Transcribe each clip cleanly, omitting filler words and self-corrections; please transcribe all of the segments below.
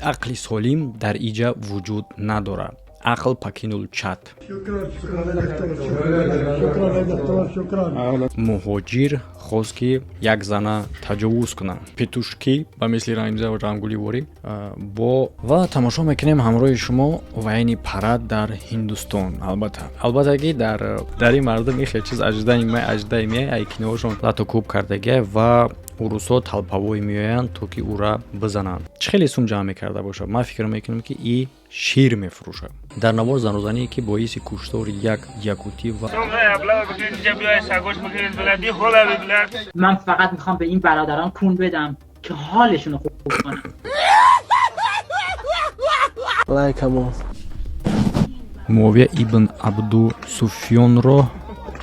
عقل سالم در اینجا وجود نداره. عقل پکینول چت. مهاجر خواست که یک زنه تجاوز کنه. پتوشکی به مثل رمزه و رنگولی واری و تماشا میکنیم همراه شما وین پرد در هندوستان. البته که در این مردم خیلی چیز اجدای میای ایکنوشون لاتو کوب کردگه و روسا талпавой میآیند تو که او را بزنند. خیلی سوم جمع کرده باشه. من فکر میکنم که این شیر میفروشه. در نوار زنوزنی که باعث کشتار یک یکوتی و من فقط میخوام به این برادران کون بدم که حالشون رو خوب کنم. معاویه ابن عبدو سفیان را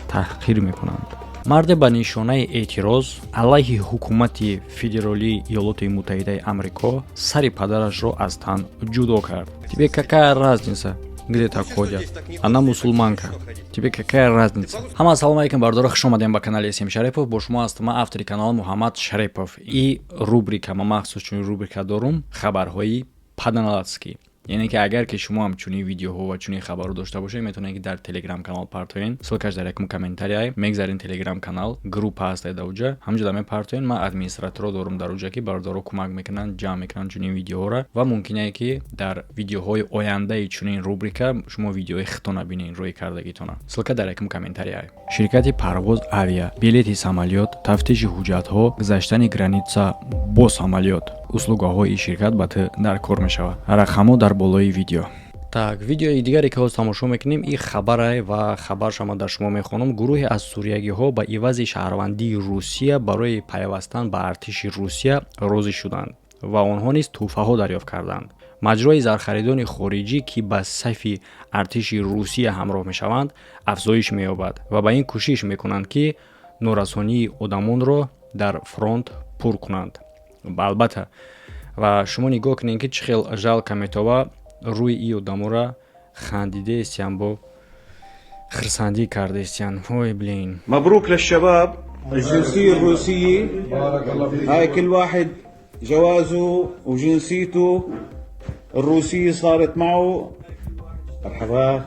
تحقیر میکنند. مرد به نشانه اعتراض علیه حکومت فدرالی ایالات متحده آمریکا سر پدرش را از تن جدا کرد. Тебе какая разница, где так ходят? Она мусульманка. Тебе какая разница? Ҳама ассалому алайкум бардора, хуш омадем ба канали Сим Шарипов. Бо шумо ҳастам автори канал Муҳаммад Шарипов. И рубрика ма махсус чунин рубрика дорум хабарҳои по-донецки. یعنی که اگر که شما هم چنین ویدیوها و چنین خبر رو داشته باشید میتونید که در تلگرام کانال پارتوین سلکش در یک کامنتاری میگذارین. تلگرام کانال گروپ هست در اونجا همینجا در پارتوین ما ادمنستراتور دارم در اونجا که بردارو کمک میکنن جمع میکنن چنین ویدیوها را و ممکنه که در ویدیوهای آینده چنین روبریکا شما ویدیوهای خطا نبینین روی کردگیتون. سلک در یک کامنتاری. شرکت پرواز авиа بلیط самолет تفتیش حجت ها گذشتن گرانیتسا با самолет услугаҳои ин ширкат ба ту дар кор мешавад. Рақамҳо дар болои видео. Так, видеои дигаре ки ҳоз тамошо мекунем ин хабаре ва хабаршама дар шумо мехонам. гурӯҳи аз суриягиҳо ба ивази шаҳрвандии Русия барои пайвастан ба артиши Русия розӣ шуданд ва онҳо низ тӯҳфаҳо дарёфт карданд. маҷрои зархаридони хориҷӣ ки ба сафи артиши Русия ҳамроҳ мешаванд афзоиш меёбад ва ба ин кӯшиш мекунанд ки норасонии одамонро дар фронт пур кунанд. албатта ва шумо нигоҳ кунед ки чӣ хел жалка метова рӯи ин одамора хандидаестиан бо хирсандӣ кардаестиан. ой блин. مبروك للشباب الجنسية الروسية. هاي كل واحد جوازه وجنسيته الروسية صارت معه. مرحبا.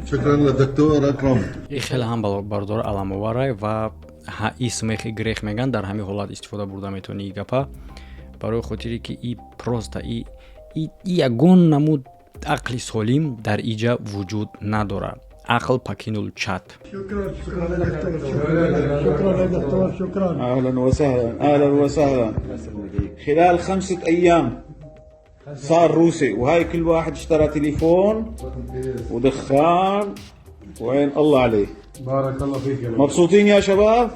شكرا للدكتور أكرم. ин хеле ҳам бардор аламоварай ва исмехи грех меган дар ҳамин ҳолат истифода бурда метавонӣ ин гапа барои хотире ки и просто и ягон намуд ақли солим дар инҷа вуҷуд надорад. عقل پکینول چت. اهلا وسهلا اهلا وسهلا. خلال 5 ايام صار روسي وهاي كل واحد اشترى تليفون ودخان وعين الله عليه. بارك الله فيك. مبسوطين يا شباب؟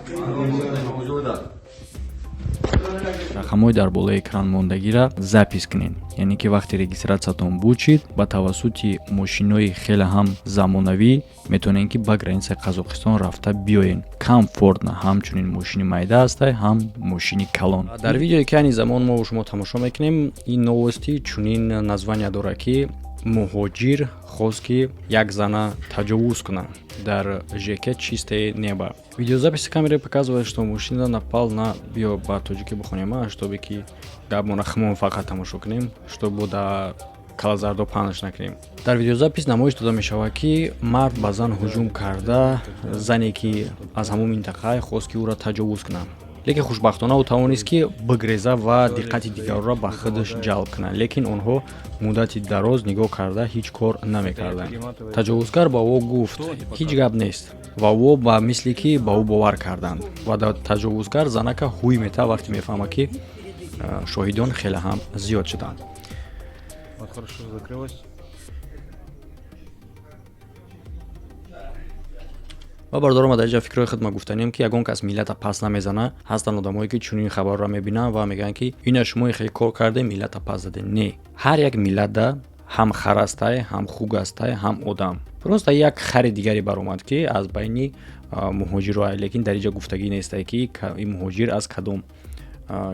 рақамҳои дар болои экран мондагиро запис кунед. яъне ки вақте регистратсиятон бучид ба тавассути мошинои хеле ҳам замонавӣ метавонед ки ба границаи Қазоқистон рафта биёед. комфортна ҳамчунин мошини майда ҳастай ҳам мошини калон. дар видеои ки ани замон мо шумо тамошо мекунем ин новости чунин названия дорад ки муҳоҷир хост ки як зана таҷовуз кунад дар ЖК Чистое небо. Видеозаписи камеры показывает, что мужчина напал на био ба тоҷики бухонем, чтобы ки гапмона хмон фақат тамошо кунем, чтобы да калазардо панш накунем. Дар видеозапис намоиш дода мешавад ки мард ба зан ҳуҷум карда, зане ки аз ҳамон минтақаи хост ки ӯро таҷовуз кунад. лекин хушбахтона ӯ тавонист ки бигреза ва диққати дигарро ба худаш ҷалб кунад, лекин онҳо муддати дароз нигоҳ карда ҳеҷ кор намекарданд. таҷовузгар ба ӯ гуфт ҳеҷ гап нест ва ӯ ба мисли ки ба ӯ бовар карданд ва таҷовузгар занака ҳуй мета вақте мефаҳмад ки шоҳидон хеле ҳам зиёд шуданд. ва бардорам дар инҷа фикрҳои худма гуфтанем ки ягон кас миллата пас намезана. ҳастанд одамое ки чунин хабарро мебинанд ва мегӯянд ки ина шумо хеле кор карде миллата пас заде. не, ҳар як миллатда ҳам хар астае, ҳам хуг астае, ҳам одам. просто як хари дигаре баромад ки аз байни муҳоҷиро, лекин дар инҷа гуфтагӣ нестае ки ин муҳоҷир аз кадом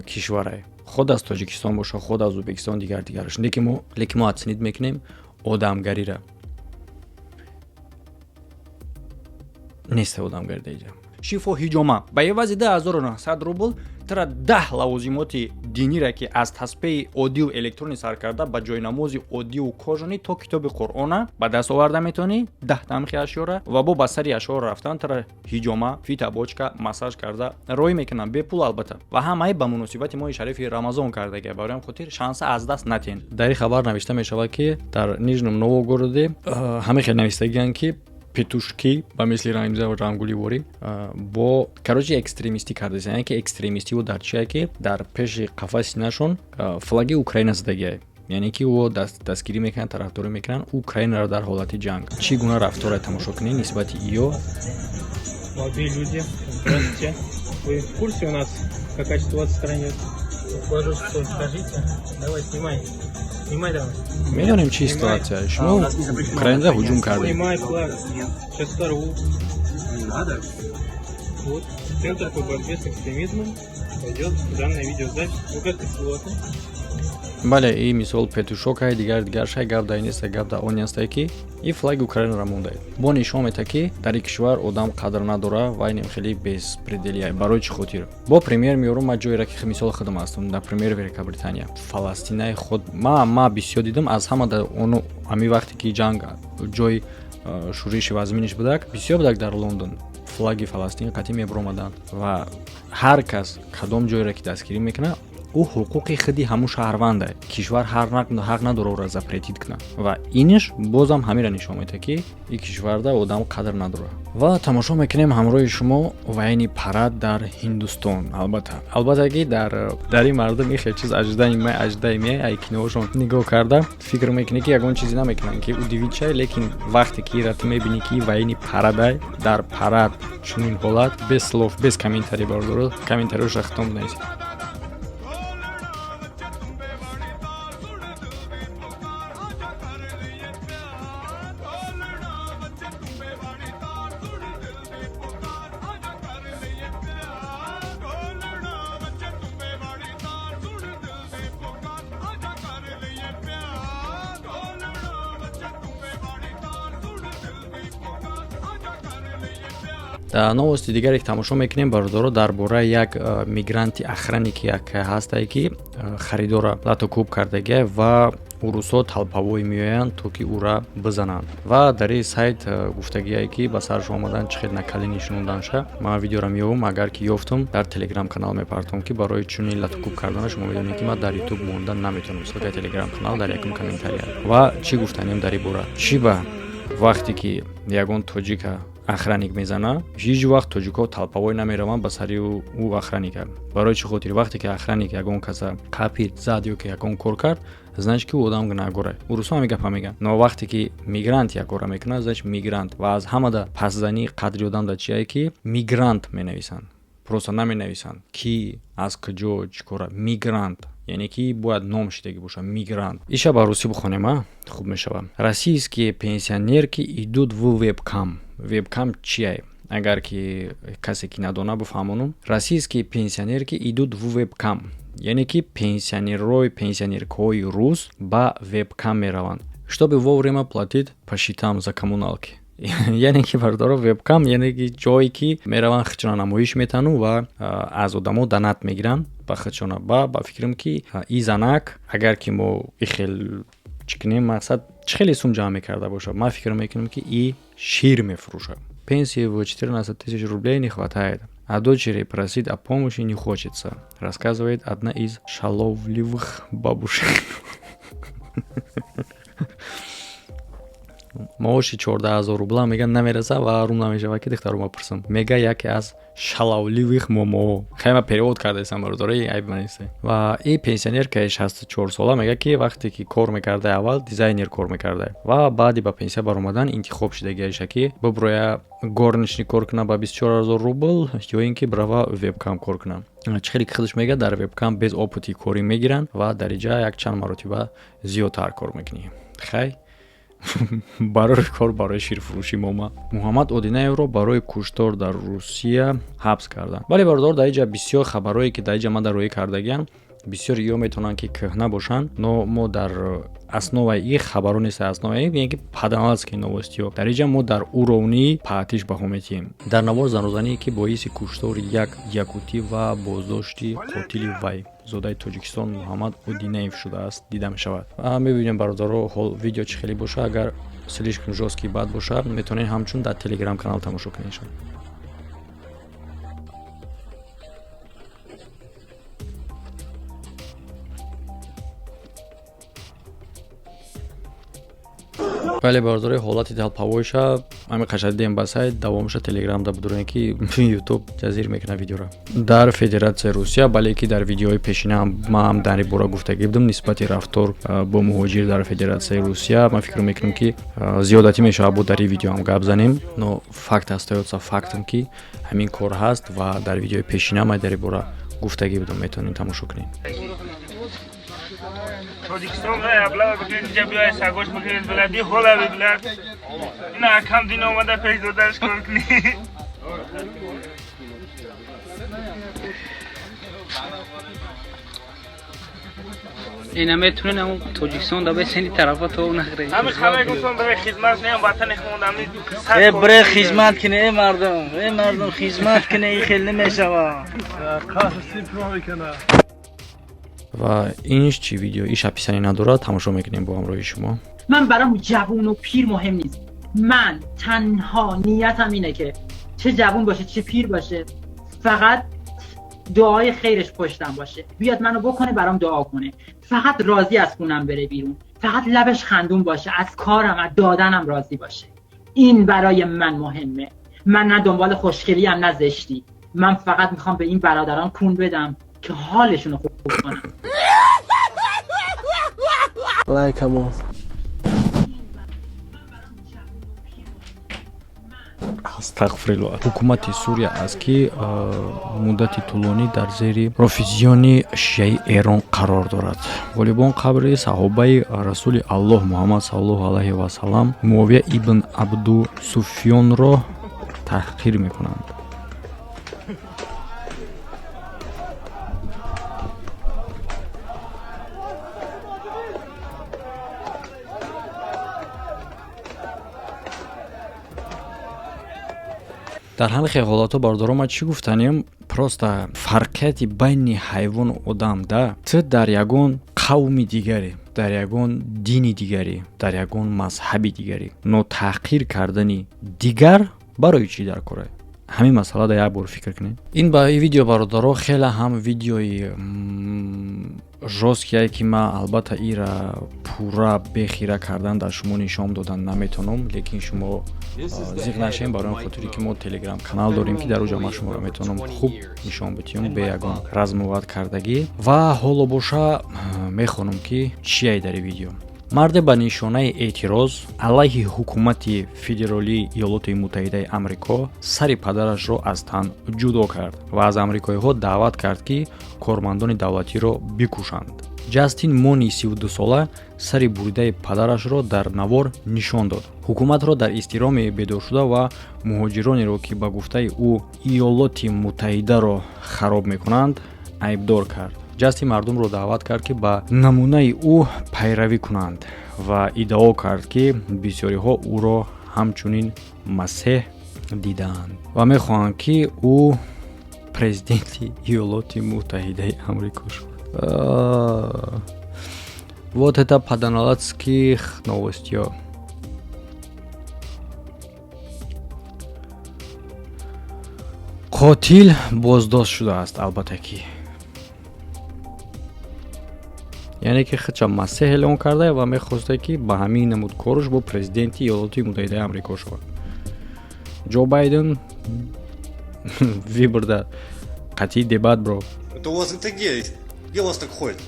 кишварае. ход аз Тоҷикистон боша, ход аз Ӯзбекистон, дигараш. лекин мо адсинид мекунем одамгариро. нест одамгарӣ дар инҷа. шифо ҳиҷома ба евази 10900 рубл тара 10 лавозимоти диниро ки аз тасбеҳи оддию электронӣ сар карда ба ҷойнамози оддию кожанӣ то китоби қуръона ба даст оварда метавонӣ 10 тамхи ашёра ва бо ба сари ашёра рафтан тара ҳиҷома фита бочка массаж карда роҳӣ мекунам бепул албатта ва ҳамаи ба муносибати моҳи шарифи рамазон кардага барои хотир шанса аз даст натиҳен. дар ин хабар навишта мешавад ки дар нижнем новогороде ҳама хел навистагиянд ки петушки ба мисли рамза ва рамгуливори бо карочи экстремистӣ кардааст, яъне ки экстремистиу дар чия ки дар пеши қафаси синашон флаги Украина задагиа, яъне ки о дастгирӣ мекунанд, тарафдорӣ мекунанд Украинаро дар ҳолати ҷанг. Чӣ гуна рафторро тамошо кунед нисбати иё? Молодые люди, здравствуйте. Вы в курсе у нас, какая ситуация в стране? Пожалуйста, скажите. Давай, снимай. Снимай давай. Медонем чӣ ситуатсия. Шумо Украинада ҳуҷум кардед. Снимай флаг. Сейчас оторву. Не надо. Вот. Центр по борьбе с экстремизмом пойдет данная видеозапись. Ну как ты сегодня? бале ин мисол петушокай дигар шай гап дар ин неста, гап дар он аст ки ин флаги Украинаро мондаед. Бо нишон метавад ки дар ин кишвар одам қадр надора ва ин хеле беспределия. Барои чӣ хотир? Бо премьер меёрум ма ҷойра ки мисол худам ҳастам дар премьер Великобритания. Фаластинаи худ ма бисёр дидам аз ҳама дар он ами вақте ки ҷанг ҷои шӯриши вазминиш будак, бисёр будак дар Лондон флаги Фаластин қатъӣ мебаромаданд ва ҳар кас кадом ҷойра ки дастгирӣ мекунад ӯ ҳуқуқи худи ҳамун шаҳрванда кишвар ҳақ надора ӯро запретид кунад ва иниш бозам ҳамира нишон медиҳад ки ин кишварда одам қадр надора. Ва тамошо мекунем ҳамроҳи шумо вайни парад дар Ҳиндустон. Албатта ки дар ин мардум ин хел чиз аҷдаи меай ай киноҳошон нигоҳ карда фикр мекунӣ ки ягон чизе намекунанд ки удивичай, лекин вақте ки ира ту мебинӣ ки вайни парадай дар парад чунин ҳолат без слов без комментарий бардора комментариёшро хитом наист. новости дигаре ки тамошо мекунем бародаро дар бораи як мигранти охранники як ҳастае ки харидора лату кӯб кардагия ва урусо талпавоӣ меоянд то ки ӯра бизананд ва дар ин сайт гуфтагие ки ба сараш омадан чӣ хел накалӣ нишонданша. Ман видеоро меёбам, агар ки ёфтам дар телеграм канал мепартом ки барои чунин лату кӯб кардана шумо медонед ки ман дар ютуб мондан наметавонам. Ссилкаи телеграм канал дар якум комментарий ва чӣ гуфтанем дар ин бора. Чӣ ба вақте ки ягон тоҷика охранник мезана, ҳеҷ вақт тоҷикҳо талпавой намераванд ба сари ӯ охранника. Барои чӣ хотир? Вақте ки охранник ягон каса қапид зад ё ки ягон кор кард, значит ки ӯ одам гунаҳгора. Урусо ҳамин гапа мегӯянд. Но вақте ки мигрант як кора мекунад, значит мигрант ва аз ҳамада пасзании қадри одам дар чие ки мигрант менависанд. Просто наменависанд ки аз куҷо чӣ кора. Мигрант яъне ки бояд ном шидагӣ бошад мигрант. иша ба русӣ бихонем а хуб мешавад. Российские пенсионерки идут в вебкам. Вебкам чие? Агар ки касе ки надона бифаҳмонам. Российские пенсионерки идут в вебкам. Яъне ки пенсионеркаҳои рус ба вебкам мераванд, чтобы вовремя платить по счетам за коммуналки. яъне ки бардора вебкам яъне ки ҷое ки мераванд хичона намоиш метану ва аз одамо данат мегиранд ба хичона. ба фикрам ки и занак агар ки мо ихел чикнем мақсад чӣ хеле сум ҷамъ мекарда бошад. Ман фикр мекунам ки и шир мефурӯшад. Пенсии в 14 000 рублей не хватает. А дочери просить о помощи не хочется, рассказывает одна из шаловливых бабушек. маоши 14 000 рубла меган намераса ва рум намешава ки духтарум мапурсам. Мега яке аз шаловливых момо. Хайма перевод кардасам бародари айб манист. Ва и пенсионерка 64 сола мега ки вақте ки кор мекарда аввал дизайнер кор мекарда ва баъди ба пенсия баромадан интихоб шидагиаша ки биброя горничник кор куна ба 24 000 рубл ё ин ки брава вебкам кор куна. чӣ хеле ки худаш мега дар вебкам без опити корӣ мегиранд ва дариҷа якчанд маротиба зиёдтар кор мекунӣ. Хай барои кор барои ширфурӯши мома Муҳаммад Одинаевро барои куштор дар Русия ҳабс карданд. Бале бародор дар инҷа бисёр хабарое ки дар инҷа ман дар рӯӣ кардагиам бисёр ё метавонанд ки кӯҳна бошанд, но мо дар основаи ин хабаро нест, основаи ин ки паданалские новостиҳо. Дар инҷа мо дар уровни паътиш баҳо метиҳем. Дар навор занозание ки боиси куштори як якутӣ ва боздошти қотили вай зодаи Тоҷикистон Муҳаммад Удинаев шудааст дида мешавад. Ва мебинем бародаро ҳол видео чӣ хеле боша, агар слишком жесткий бад боша метавонед ҳамчун дар телеграм канал тамошо кунед. вале бародари ҳолати далпавойша ами қашадидем ба сайт давомиша телеграмда будурен ки ютуб ҷазир мекуна видеора дар Федератсияи Русия, бале ки дар видеои пешина ман дар ин бора гуфтагӣ будам нисбати рафтор бо муҳоҷир дар Федератсияи Русия. Ман фикр мекунам ки зиёдатӣ мешавад бо дар ин видео ҳам гап занем, но факт остаётся фактом ки ҳамин кор ҳаст ва дар видеои пешина ман дар ин бора гуфтагӣ будам, метавонед тамошо кунед. Tojikiston ve abla bugün cebiye sagoş bugün belediye hola bilir. Yine akşam din olmadı peyzodar korkni. اینا میتونن اون توجیکستان دا به سنی طرفا تو نخره. همه خبر گفتم برای خدمت نیم وطن خودم ای برای خدمت کنه ای مردم خدمت کنه ای خیلی نمیشوا. ва инш чи видео иш описание надорад, тамошо мекунем бо ҳамроҳи шумо. من برام جوون و پیر مهم نیست. من تنها نیتم اینه که چه جوون باشه چه پیر باشه فقط دعای خیرش پشتم باشه، بیاد منو بکنه برام دعا کنه، فقط راضی از خونم بره بیرون، فقط لبش خندون باشه، از کارم از دادنم راضی باشه. این برای من مهمه. من نه دنبال خوشگلی ام نه زشتی. من فقط میخوام به این برادران کون بدم که حالشون رو خوب کنم. لایک همون астағфируллоҳ. ҳукумати Сурия аст ки муддати тӯлонӣ дар зери профизиони шиаи Эрон қарор дорад. Волибон қабри саҳобаи расули Аллоҳ Муҳаммад саллаллоҳу алайҳи ва саллам Муовия ибн Абду Суфёнро таҳқир мекунанд. дар ҳалқи ҳолато бародаро ма чӣ гуфтанем, просто фарқияти байни ҳайвону одам да ту дар ягон қавми дигаре, дар ягон дини дигаре, дар ягон мазҳаби дигаре, но таҳқир кардани дигар барои чӣ дар кора? ҳамин масъала да як бор фикр кунед. Ин ба ин видео бародаро хеле ҳам видеои жесткие ки ман албатта ира пурра бехира кардан дар шумо нишон додан наметавонам, лекин шумо зиқ нашем барои он хотире ки мо телеграм канал дорем ки дар оҷа ман шуморо метавонам хуб нишон битиём бе ягон размуват кардагӣ. Ва ҳоло боша мехонам ки чие дар ин видео. марде ба нишонаи эътироз алайҳи ҳукумати федералии Иёлотои Муттаҳидаи Амрико сари падарашро аз тан ҷудо кард ва аз амрикоиҳо даъват кард ки кормандони давлатиро бикушанд. Ҷастин Мони 32 сола сари буридаи падарашро дар навор нишон дод. ҳукуматро дар изтироми бедоршуда ва муҳоҷиронеро ки ба гуфтаи ӯ Иёлоти Муттаҳидаро хароб мекунанд айбдор кард. Ҷастин мардумро даъват кард ки ба намунаи ӯ пайравӣ кунанд ва иддао кард ки бисёриҳо ӯро ҳамчунин масеҳ дидаанд ва мехоҳанд ки ӯ президенти Иёлоти Муттаҳидаи Амрико шуд. Вот это по-даналатских новостях. Қотил боздост шудааст албатта ки. яъне ки хача масеҳ эълон карда ва мехоста ки ба ҳамин намуд корш бо президенти Иёлоти Муттаҳидаи Амрико шавад. Ҷо Байден выбор да қатъи дебат, бро. Это у вас это где? Где у вас так ходит?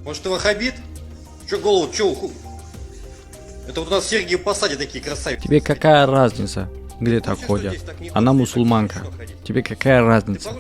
Может, ты ваххабит? Чё голову, чё? Это вот у нас в Сергиеве Посаде такие красавицы. Тебе какая разница, где так ходят? Она мусульманка. Тебе какая разница?